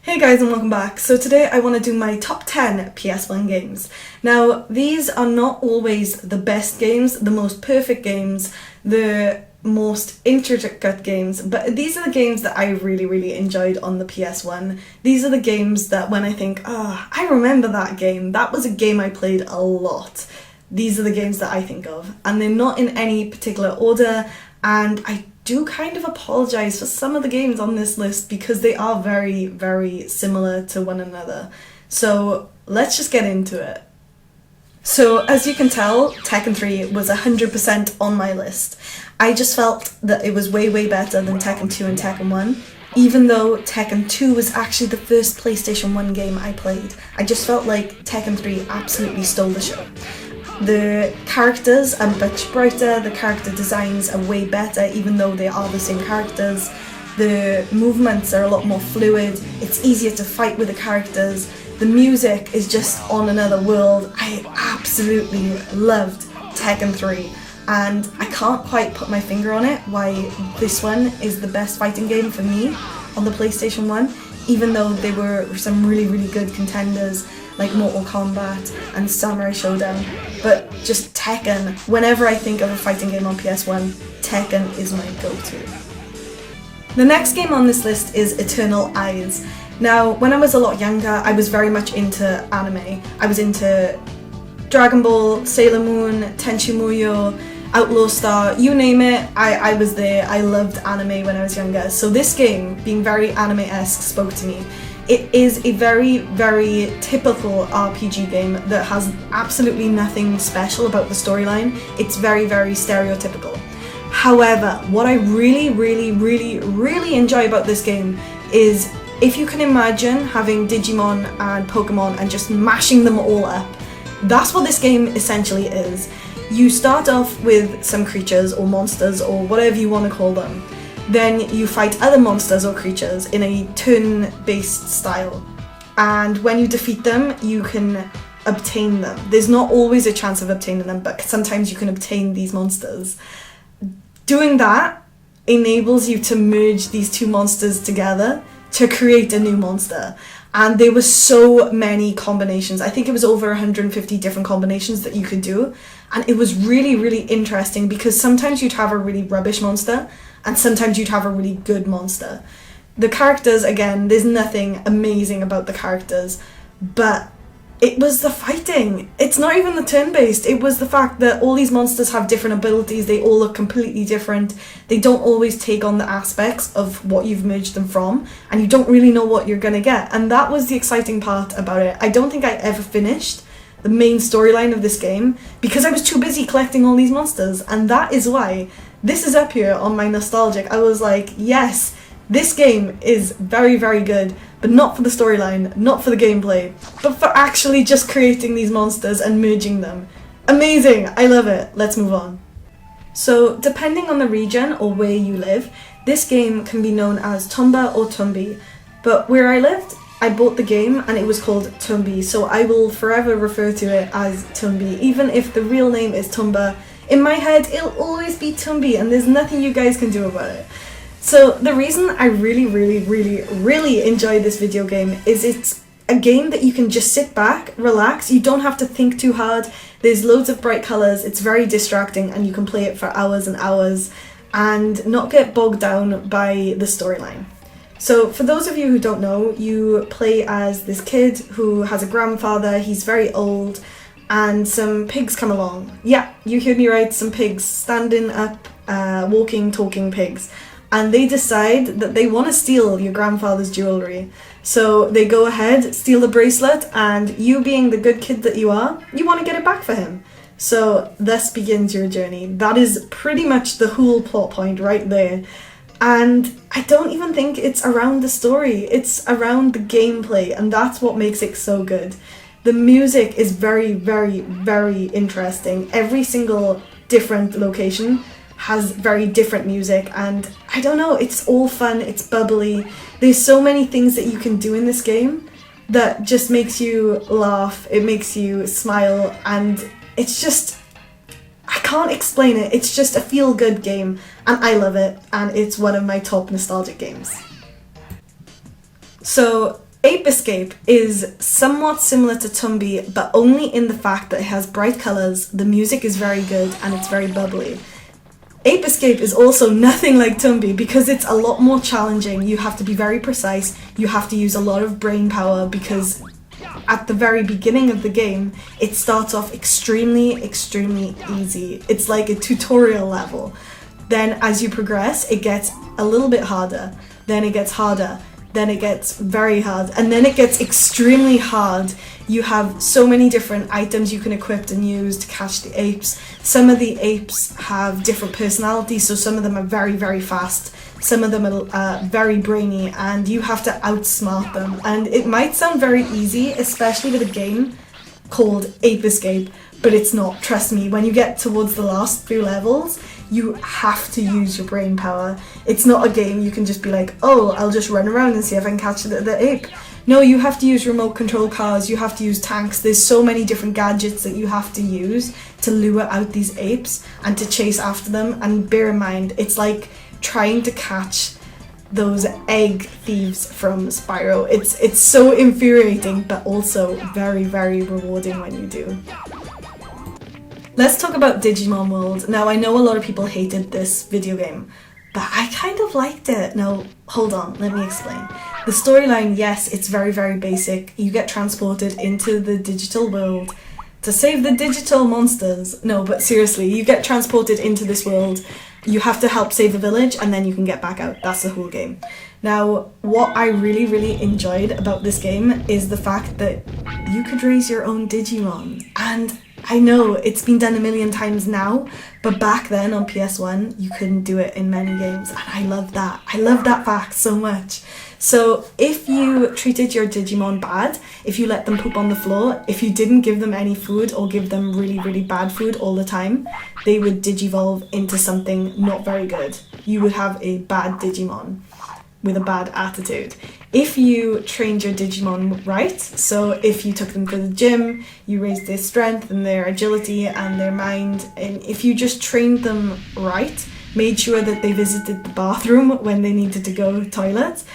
Hey guys and welcome back. So today I want to do my top 10 PS1 games. Now these are not always the best games, the most perfect games, the most intricate games, but these are the games that I really enjoyed on the PS1. These are the games that when I think, I remember that game, that was a game I played a lot. These are the games that I think of, and they're not in any particular order, and I do kind of apologise for some of the games on this list because they are very similar to one another. So let's just get into it. So as you can tell, Tekken 3 was 100% on my list. I just felt that it was way better than Tekken 2 and Tekken 1. Even though Tekken 2 was actually the first PlayStation 1 game I played, I just felt like Tekken 3 absolutely stole the show. The characters are much brighter, the character designs are way better even though they are the same characters. The movements are a lot more fluid, it's easier to fight with the characters. The music is just on another world. I absolutely loved Tekken 3 and I can't quite put my finger on it why this one is the best fighting game for me on the PlayStation 1, even though there were some really good contenders like Mortal Kombat and Samurai Showdown, but just Tekken, whenever I think of a fighting game on PS1, Tekken is my go-to. The next game on this list is Eternal Eyes. Now, when I was a lot younger, I was very much into anime. I was into Dragon Ball, Sailor Moon, Tenchi Muyo, Outlaw Star, you name it, I was there. I loved anime when I was younger, so this game, being very anime-esque, spoke to me. It is a very typical RPG game that has absolutely nothing special about the storyline. It's very stereotypical. However, what I really enjoy about this game is if you can imagine having Digimon and Pokemon and just mashing them all up. That's what this game essentially is. You start off with some creatures or monsters or whatever you want to call them. Then you fight other monsters or creatures in a turn-based style. And when you defeat them, you can obtain them. There's not always a chance of obtaining them, but sometimes you can obtain these monsters. Doing that enables you to merge these two monsters together to create a new monster. And there were so many combinations. I think it was over 150 different combinations that you could do. And it was really interesting because sometimes you'd have a really rubbish monster and sometimes you'd have a really good monster. The characters, again, there's nothing amazing about the characters, but it was the fighting. It's not even the turn-based. It was the fact that all these monsters have different abilities. They all look completely different. They don't always take on the aspects of what you've merged them from, and you don't really know what you're gonna get. And that was the exciting part about it. I don't think I ever finished the main storyline of this game because I was too busy collecting all these monsters, and that is why this is up here on my nostalgic. I was like, yes, this game is very good, but not for the storyline, not for the gameplay, but for actually just creating these monsters and merging them. Amazing, I love it. Let's move on. So, depending on the region or where you live, this game can be known as Tomba or Tumbi, but where I lived, I bought the game and it was called Tumbi, so I will forever refer to it as Tumbi, even if the real name is Tomba. In my head, it'll always be Tumbi, and there's nothing you guys can do about it. So the reason I really enjoy this video game is it's a game that you can just sit back, relax, you don't have to think too hard, there's loads of bright colours, it's very distracting, and you can play it for hours and hours and not get bogged down by the storyline. So for those of you who don't know, you play as this kid who has a grandfather, he's very old, and some pigs come along. Yeah, you heard me right, some pigs, standing up, walking, talking pigs. And they decide that they want to steal your grandfather's jewellery. So they go ahead, steal the bracelet, and you being the good kid that you are, you want to get it back for him. So thus begins your journey. That is pretty much the whole plot point right there. And I don't even think it's around the story, it's around the gameplay, and that's what makes it so good. The music is very interesting. Every single different location has very different music, and I don't know, it's all fun, it's bubbly. There's so many things that you can do in this game that just makes you laugh, it makes you smile, and it's just, I can't explain it, it's just a feel-good game, and I love it, and it's one of my top nostalgic games. So Ape Escape is somewhat similar to Tomba, but only in the fact that it has bright colours, the music is very good, and it's very bubbly. Ape Escape is also nothing like Tomba because it's a lot more challenging. You have to be very precise, you have to use a lot of brain power because at the very beginning of the game, it starts off extremely easy. It's like a tutorial level. Then as you progress, it gets a little bit harder, then it gets harder, then it gets very hard, and then it gets extremely hard. You have so many different items you can equip and use to catch the apes. Some of the apes have different personalities, so some of them are very fast, some of them are very brainy, and you have to outsmart them. And it might sound very easy, especially with a game called Ape Escape, but it's not, trust me. When you get towards the last few levels, you have to use your brain power. It's not a game you can just be like, oh, I'll just run around and see if I can catch the ape. No, you have to use remote control cars, you have to use tanks. There's so many different gadgets that you have to use to lure out these apes and to chase after them. And bear in mind, it's like trying to catch those egg thieves from Spyro. It's so infuriating, but also very rewarding when you do. Let's talk about Digimon World. Now, I know a lot of people hated this video game, but I kind of liked it. Now, hold on, let me explain. The storyline, yes, it's very basic. You get transported into the digital world to save the digital monsters. No, but seriously, you get transported into this world, you have to help save the village, and then you can get back out. That's the whole game. Now, what I really enjoyed about this game is the fact that you could raise your own Digimon. And I know it's been done a million times now, but back then on PS1, you couldn't do it in many games, and I love that. I love that fact so much. So if you treated your Digimon bad, if you let them poop on the floor, if you didn't give them any food or give them really bad food all the time, they would digivolve into something not very good. You would have a bad Digimon with a bad attitude. If you trained your Digimon right, so if you took them to the gym, you raised their strength and their agility and their mind, and if you just trained them right, made sure that they visited the bathroom when they needed to go to the toilet,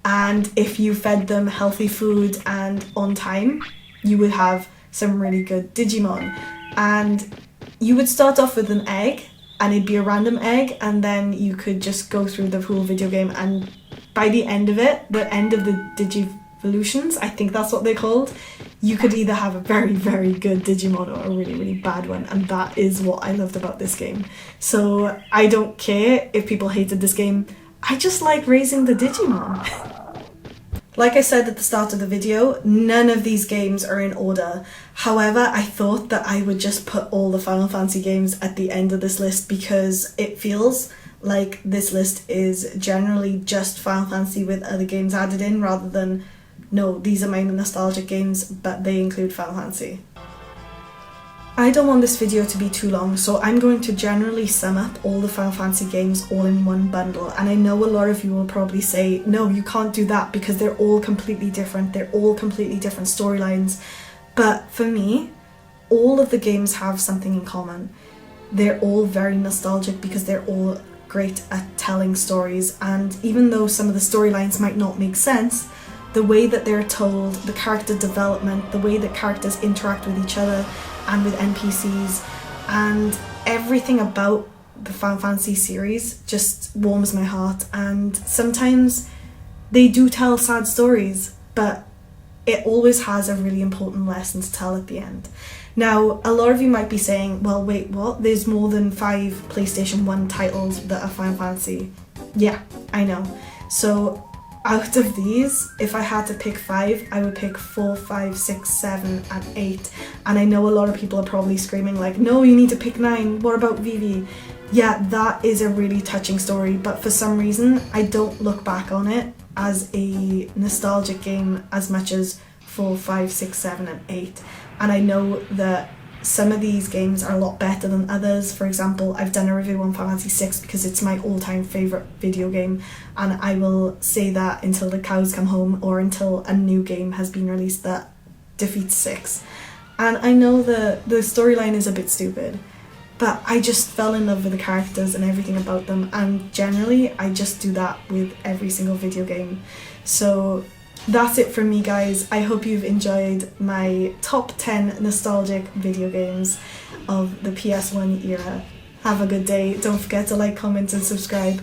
and if you fed them healthy food and on time, you would have some really good Digimon. And you would start off with an egg, and it'd be a random egg, and then you could just go through the whole video game, and by the end of it, the end of the Digivolutions, I think that's what they're called, you could either have a very good Digimon or a really bad one, and that is what I loved about this game. So I don't care if people hated this game, I just like raising the Digimon. Like I said at the start of the video, none of these games are in order. However, I thought that I would just put all the Final Fantasy games at the end of this list because it feels like this list is generally just Final Fantasy with other games added in rather than, no, these are my nostalgic games, but they include Final Fantasy. I don't want this video to be too long, so I'm going to generally sum up all the Final Fantasy games all in one bundle, and I know a lot of you will probably say, no, you can't do that because they're all completely different, they're all completely different storylines, but for me, all of the games have something in common. They're all very nostalgic because they're all great at telling stories, and even though some of the storylines might not make sense, the way that they're told, the character development, the way that characters interact with each other and with NPCs, and everything about the Final Fantasy series just warms my heart. And sometimes they do tell sad stories, but it always has a really important lesson to tell at the end. Now, a lot of you might be saying, well, wait, what? There's more than 5 PlayStation 1 titles that are Final Fantasy. Yeah, I know. So out of these, if I had to pick 5, I would pick 4, 5, 6, 7, and 8. And I know a lot of people are probably screaming like, no, you need to pick 9, what about Vivi? Yeah, that is a really touching story, but for some reason, I don't look back on it as a nostalgic game as much as 4, 5, 6, 7, and 8. And I know that some of these games are a lot better than others. For example, I've done a review on Final Fantasy 6 because it's my all-time favourite video game, and I will say that until the cows come home or until a new game has been released that defeats 6. And I know the storyline is a bit stupid, but I just fell in love with the characters and everything about them, and generally I just do that with every single video game. So that's it from me, guys. I hope you've enjoyed my top 10 nostalgic video games of the PS1 era. Have a good day. Don't forget to like, comment and subscribe.